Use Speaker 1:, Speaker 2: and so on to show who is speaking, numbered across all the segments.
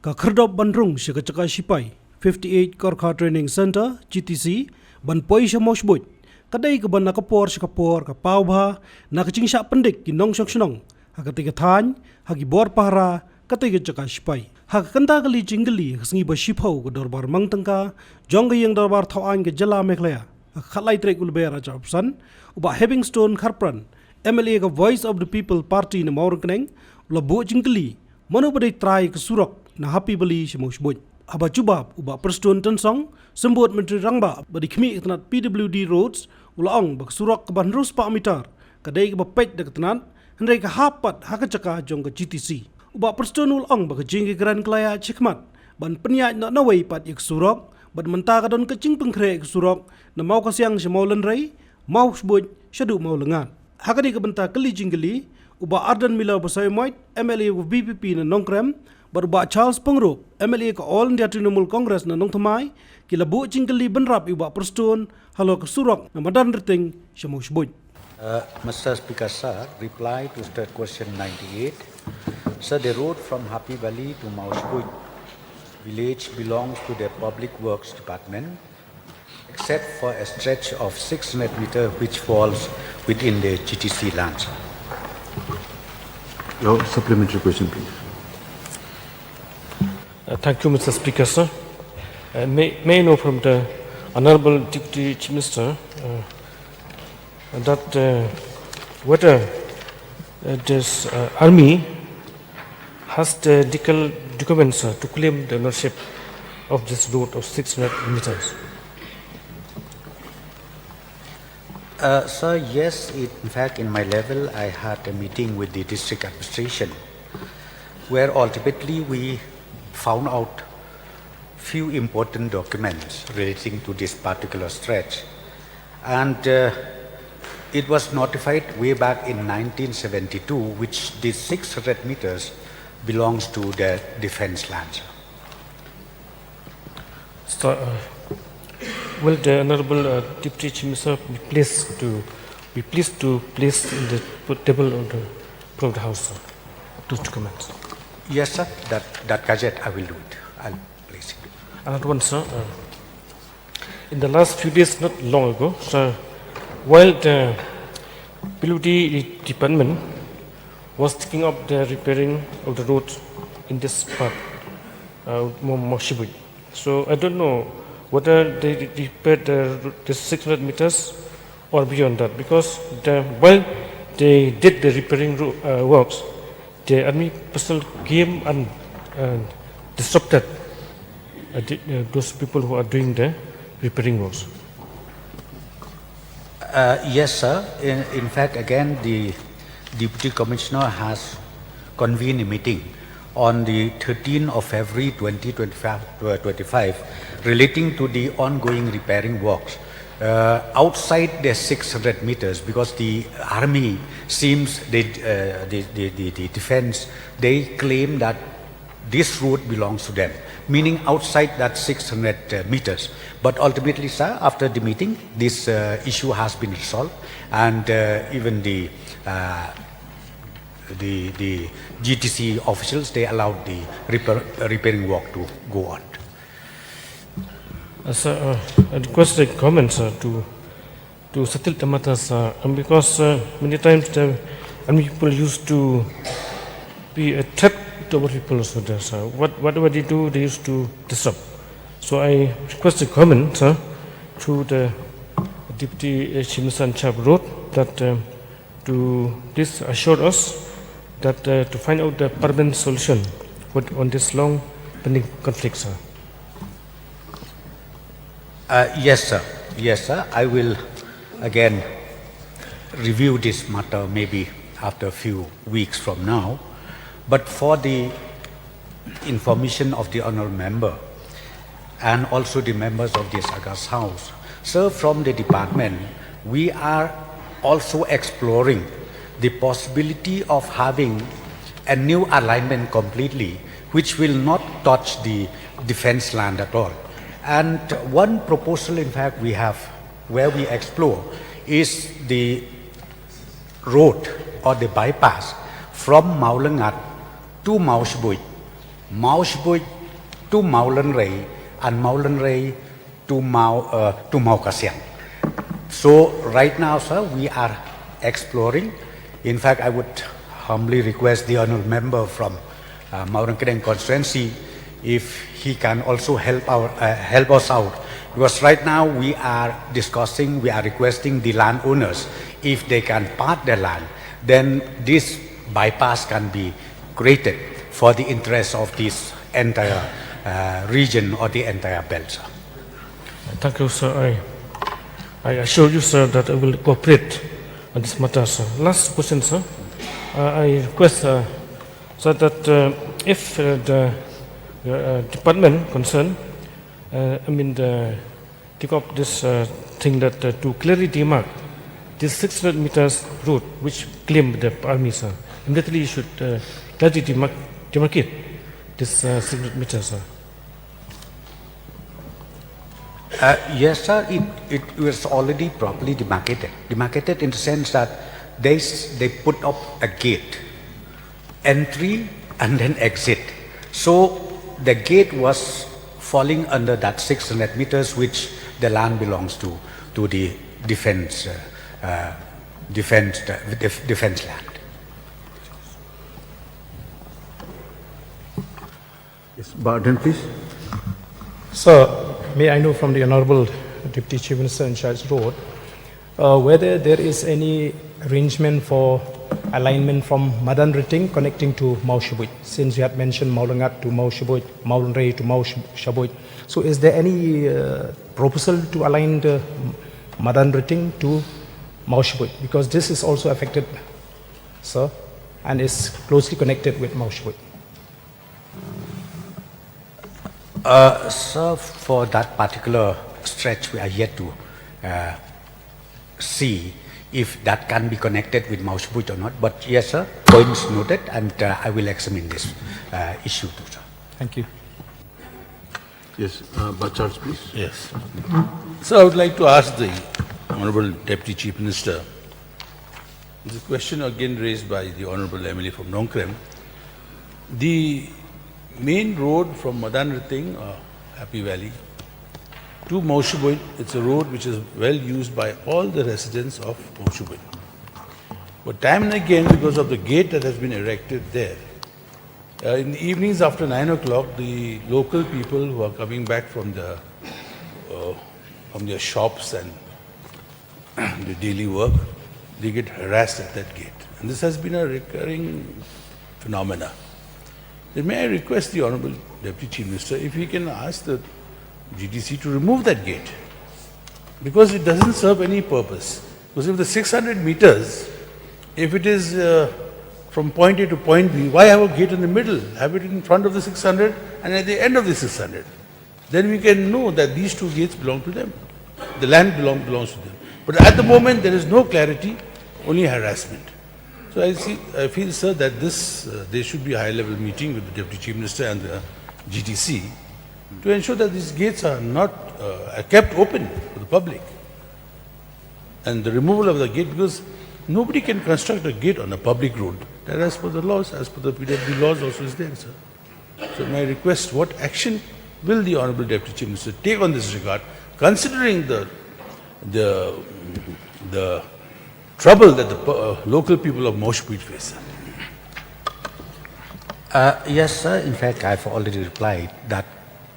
Speaker 1: ka khrdop ban Rung shi ka Jaka Sipai 58 Korka Training Center GTC ban poi sha Mawshbuit kadai ka ban nakapor shi kapor ka paubha nakaching sha pendik ki nong shok shnong ha ka tiga than ha ki bor pahra ka tiga Jaka Sipai ha ka kanta kali jingli sngi ba shipau ka dorbar mangtangka jong ga yang dorbar thawan ka jala Meghalaya khalai trek ulbera jobsan uba Stone Kharpran MLA ka Voice of the People Party na Ïakren la bo jingli mano badai try ka Surok na happy bali shi Mawshbuit aba jubab uba Preston Tansong sembut Menteri Rangba badi khmi itnat PWD roads ulaong bak Surok ka ban rus pa mitar kadai ka bapet dak tanat hendai ka hapat haka Jaka jong ka GTC uba Preston ulaong bak jingi Grand Klaya chikmat ban penyaj na Nawei pat ik Surok ban menta ka don ka ching pengkre ka Surok na mau ka siang shi maulan rai Mawshbuit shadu mau lengan hakadi ka benta kali jingli uba Ardan Mila Basai Moit MLA of BPP na Nongkrem baruba Charles Pengro MLA ka All India Trinamool Congress na Nongthamai kila bu jingli benrap uba Preston halo ka Surok na madan riting shi Mawshbuit.
Speaker 2: Mr. Speaker, sir, reply to state question 98. Sir, the road from Happy Valley to Mawshbuit village belongs to the Public Works Department, except for a stretch of 600 meters which falls within the GTC lands.
Speaker 3: Your supplementary question, please.
Speaker 4: Thank you, Mr. Speaker, sir. May I know from the Honorable Deputy Chief Minister that whether this army has the legal documents to claim the ownership of this road of 600 meters?
Speaker 2: Sir, yes, in fact, in my level, I had a meeting with the district administration where ultimately we found out few important documents relating to this particular stretch. And it was notified way back in 1972, which these 600 meters belongs to the defense lands.
Speaker 4: So, will the Honorable Deputy Chief Minister be pleased to place in the table of the House those documents?
Speaker 2: Yes, sir. That gadget I will do it. I'll place it.
Speaker 4: Another one, sir. In the last few days, not long ago, sir, while the PWD department was taking up the repairing of the road in this part, Mawshbuit. So I don't know whether they repaired the 600 meters or beyond that, because while they did the repairing works, the army personnel came and disrupted those people who are doing the repairing works.
Speaker 2: Yes, sir. In fact, again, the Deputy Commissioner has convened a meeting on the 13th of February 2025 relating to the ongoing repairing works outside the 600 meters, because the army seems, the defense, they claim that this road belongs to them, meaning outside that 600 meters. But ultimately, sir, after the meeting, this issue has been resolved, and even the GTC officials, they allowed the repairing work to go on.
Speaker 4: Sir, I request a comment, sir, to settle the matter, sir, because many times the army people used to be a threat to our people also there, sir. Whatever they do, they used to disrupt. So I request a comment, sir, to the Deputy Chief Minister in charge of road that to please assure us that to find out the permanent solution on this long pending conflict, sir.
Speaker 2: Yes, sir. Yes, sir. I will again review this matter maybe after a few weeks from now. But for the information of the honourable member and also the members of this August House, sir, from the department, we are also exploring the possibility of having a new alignment completely, which will not touch the defense land at all. And one proposal, in fact, we have where we explore is the road or the bypass from Maulangat to Mawshbuit Mawshbuit to Mawlanrei and Mawlanrei to Mawkasiang. So right now, sir, we are exploring. In fact, I would humbly request the honourable member from Mawlanrei constituency if he can also help us out. Because right now we are discussing, we are requesting the landowners, if they can part their land, then this bypass can be created for the interest of this entire region or the entire belt, sir.
Speaker 4: Thank you, sir. I assure you, sir, that I will cooperate on this matter, sir. Last question, sir. I request, sir, that if the department concerned, take up this thing that to clearly demark this 600 meters road which claim the army, sir. Immediately you should clearly demarcate this 600 meters, sir.
Speaker 2: Yes, sir, it was already properly demarcated. Demarcated in the sense that they put up a gate, entry and then exit. So the gate was falling under that 600 meters which the land belongs to the defense land.
Speaker 3: Yes, Barden, please.
Speaker 5: Sir, may I know from the Honorable Deputy Chief Minister in charge road, whether there is any arrangement for alignment from Madan Riting connecting to Mawshbuit, since you had mentioned Mawlangat to Mawshbuit, Mawlanrei to Mawshbuit. So is there any proposal to align the Madan Riting to Mawshbuit? Because this is also affected, sir, and is closely connected with Mawshbuit.
Speaker 2: Sir, for that particular stretch, we are yet to see if that can be connected with Mawshbuit or not. But yes, sir, points noted, and I will examine this issue too, sir.
Speaker 5: Thank you.
Speaker 3: Yes, Bachards, please.
Speaker 6: Yes. So I would like to ask the Honorable Deputy Chief Minister, the question again raised by the Honorable MLA from Nongkrem. The main road from Madan Riting, Happy Valley, to Mawshbuit, it's a road which is well used by all the residents of Mawshbuit. But time and again, because of the gate that has been erected there, in the evenings after 9 o'clock, the local people who are coming back from their shops and the daily work, they get harassed at that gate. And this has been a recurring phenomena. Then may I request the Honorable Deputy Chief Minister if he can ask the GTC to remove that gate, because it doesn't serve any purpose. Because if the 600 meters, if it is from point A to point B, why have a gate in the middle? Have it in front of the 600 and at the end of the 600. Then we can know that these two gates belong to them. The land belongs to them. But at the moment, there is no clarity, only harassment. So I feel, sir, that there should be a high-level meeting with the Deputy Chief Minister and the GTC to ensure that these gates are not kept open for the public. And the removal of the gate, because nobody can construct a gate on a public road. That as per the laws, as per the PWD laws also is there, sir. So my request, what action will the Honorable Deputy Chief Minister take on this regard, considering the trouble that the local people of Mawshbuit face?
Speaker 2: Yes, sir. In fact, I've already replied that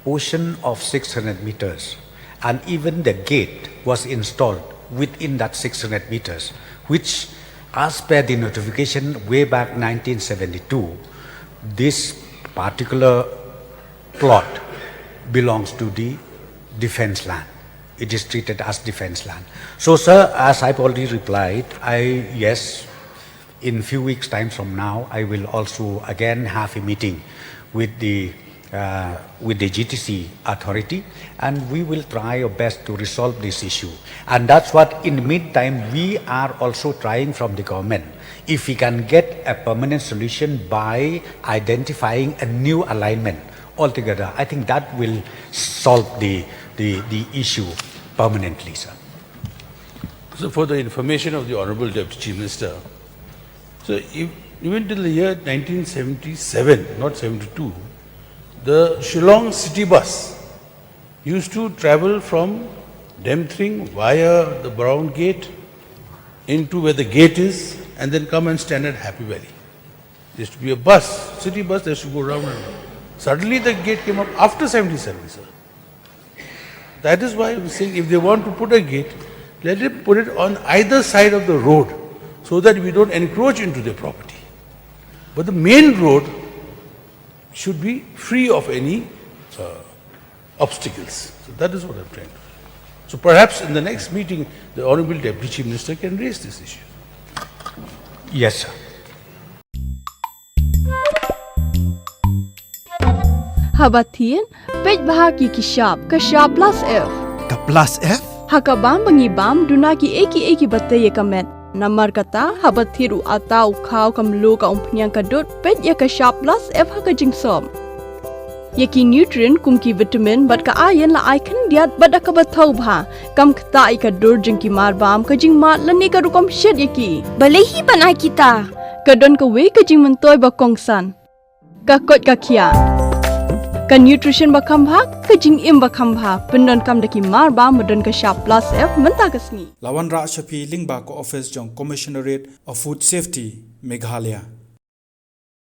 Speaker 2: portion of 600 meters and even the gate was installed within that 600 meters, which as per the notification way back 1972, this particular plot belongs to the defense land. It is treated as defense land. So, sir, as I've already replied, yes, in few weeks' time from now, I will also again have a meeting with the GTC authority, and we will try our best to resolve this issue. And that's what, in the meantime, we are also trying from the government, if we can get a permanent solution by identifying a new alignment altogether. I think that will solve the issue permanently, sir.
Speaker 6: So for the information of the Honorable Deputy Chief Minister, so even till the year 1977, not 72, the Shillong city bus used to travel from Demthring via the Brown Gate into where the gate is and then come and stand at Happy Valley. There used to be a bus, city bus, they used to go round and round. Suddenly the gate came up after 77, sir. That is why I'm saying if they want to put a gate, let them put it on either side of the road so that we don't encroach into their property. But the main road should be free of any obstacles. So that is what I'm trying to do. So perhaps in the next meeting, the Honorable Deputy Chief Minister can raise this issue.
Speaker 2: Yes, sir.
Speaker 7: Habatin, pej bahagi kisap, kasap plus F.
Speaker 8: Ka plus F?
Speaker 7: Hakabam bangibam dunaki eki bataya kamet. Namar kata habatiru atau kau kamlu ka umpnyang kadut pej ya kasap plus F hakajing som. Yaki nutrient kumki vitamin bat ka ayan la Ïakren diat bat ka batau bha kam kta I ka dur jengki marbam ka jing mat lani ka rukom shed yaki.
Speaker 9: Balehi banai kita.
Speaker 7: Kadon ka we ka jing mentoy ba kongsan. Ka kot ka kia. Ka nutrition ba kambha ka jing im ba kambha pendon kam daki marba medon ka sharp plus F menta ka sngi.
Speaker 8: Lawan Ra Shapi Lingba ko office jong Commissionerate of Food Safety Meghalaya.